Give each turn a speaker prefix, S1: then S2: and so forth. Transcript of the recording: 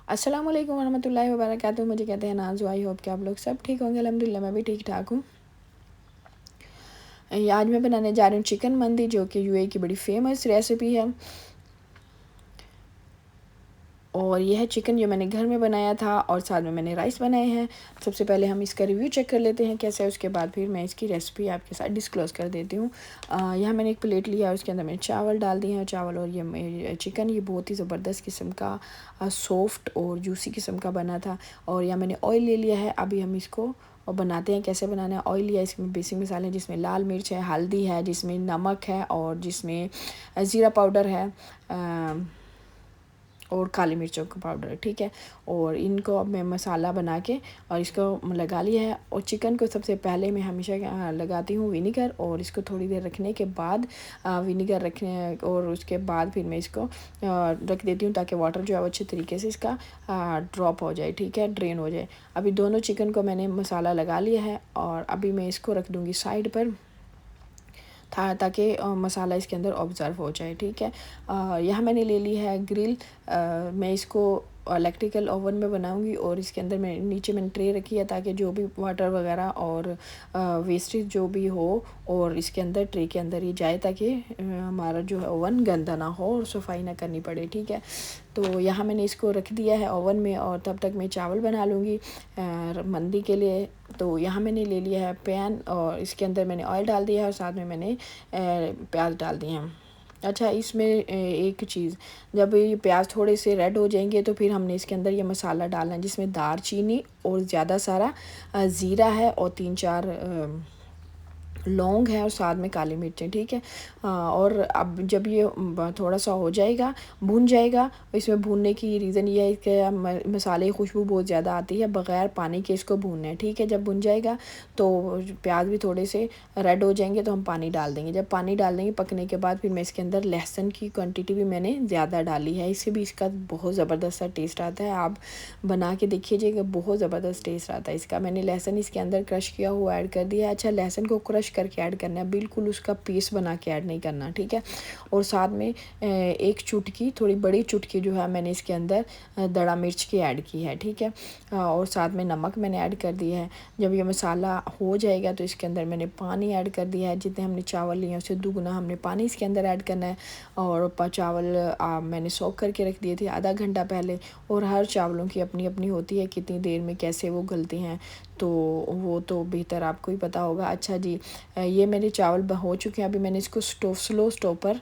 S1: अस्सलाम वालेकुम वरहमतुल्लाहि वबरकातुहू। मुझे कहते हैं नाज़। आई होप कि आप लोग सब ठीक होंगे। अल्हम्दुलिल्लाह मैं भी ठीक ठाक हूँ। आज मैं बनाने जा रही हूँ चिकन मंदी, जो कि यूएई की बड़ी फेमस रेसिपी है। और यह है चिकन जो मैंने घर में बनाया था, और साथ में मैंने राइस बनाए हैं। सबसे पहले हम इसका रिव्यू चेक कर लेते हैं कैसा है, उसके बाद फिर मैं इसकी रेसिपी आपके साथ डिस्क्लोज कर देती हूँ। यहाँ मैंने एक प्लेट लिया, उसके अंदर मैंने चावल डाल दिए हैं। चावल और ये चिकन ये बहुत ही ज़बरदस्त किस्म का सॉफ्ट और जूसी किस्म का बना था। और यहाँ मैंने ऑयल ले लिया है। अभी हम इसको और बनाते हैं कैसे बनाना है। ऑयल लिया, इसमें बेसिक मसाले हैं जिसमें लाल मिर्च है, हल्दी है, जिसमें नमक है, और जिसमें ज़ीरा पाउडर है, और काली मिर्चों का पाउडर। ठीक है, और इनको अब मैं मसाला बना के और इसको लगा लिया है। और चिकन को सबसे पहले मैं हमेशा लगाती हूँ विनीगर, और इसको थोड़ी देर रखने के बाद विनीगर रखने और उसके बाद फिर मैं इसको रख देती हूँ, ताकि वाटर जो है वो अच्छे तरीके से इसका ड्रॉप हो जाए। ठीक है, ड्रेन हो जाए। अभी दोनों चिकन को मैंने मसाला लगा लिया है, और अभी मैं इसको रख दूँगी साइड पर था, ताकि मसाला इसके अंदर ऑब्ज़र्व हो जाए। ठीक है, यहाँ मैंने ले ली है ग्रिल। मैं इसको इलेक्ट्रिकल ओवन में बनाऊंगी, और इसके अंदर मैं नीचे मैंने ट्रे रखी है, ताकि जो भी वाटर वगैरह और वेस्टेज जो भी हो और इसके अंदर ट्रे के अंदर ही जाए, ताकि हमारा जो है ओवन गंदा ना हो और सफाई ना करनी पड़े। ठीक है, तो यहाँ मैंने इसको रख दिया है ओवन में, और तब तक मैं चावल बना लूँगी मंदी के लिए। तो यहाँ मैंने ले लिया है पैन, और इसके अंदर मैंने ऑयल डाल दिया है, और साथ में मैंने प्याज डाल दिए हैं। अच्छा, इसमें एक चीज़, जब ये प्याज थोड़े से रेड हो जाएंगे तो फिर हमने इसके अंदर ये मसाला डालना है, जिसमें दालचीनी और ज़्यादा सारा ज़ीरा है, और 3-4 लौंग है, और साथ में काली मिर्चें। ठीक है, और अब जब ये थोड़ा सा हो जाएगा, भुन जाएगा। इसमें भूनने की रीज़न ये है कि मसाले की खुशबू बहुत ज़्यादा आती है, बग़ैर पानी के इसको भूनना है। ठीक है, जब भुन जाएगा तो प्याज भी थोड़े से रेड हो जाएंगे, तो हम पानी डाल देंगे। जब पानी डाल देंगे पकने के बाद, फिर मैं इसके अंदर लहसुन की क्वान्टिटी भी मैंने ज़्यादा डाली है। इससे भी इसका बहुत ज़बरदस्त सा टेस्ट आता है। आप बना के देखिएगा, बहुत ज़बरदस्त टेस्ट आता है इसका। मैंने लहसुन इसके अंदर क्रश किया हुआ ऐड कर दिया है। अच्छा, लहसुन को क्रश करके ऐड करना है, बिल्कुल उसका पेस्ट बना के ऐड नहीं करना। ठीक है, और साथ में एक चुटकी, थोड़ी बड़ी चुटकी जो है मैंने इसके अंदर दड़ा मिर्च की ऐड की है। ठीक है, और साथ में नमक मैंने ऐड कर दिया है। जब ये मसाला हो जाएगा तो इसके अंदर मैंने पानी ऐड कर दिया है। जितने हमने चावल लिए उससे दुगना हमने पानी इसके अंदर ऐड करना है। और चावल मैंने सोक करके रख दिए थे आधा घंटा पहले, और हर चावलों की अपनी अपनी होती है कितनी देर में कैसे वो गलते हैं, तो वो तो बेहतर आपको ही पता होगा। अच्छा जी, ये मेरे चावल हो चुके हैं। अभी मैंने इसको स्लो स्टोव पर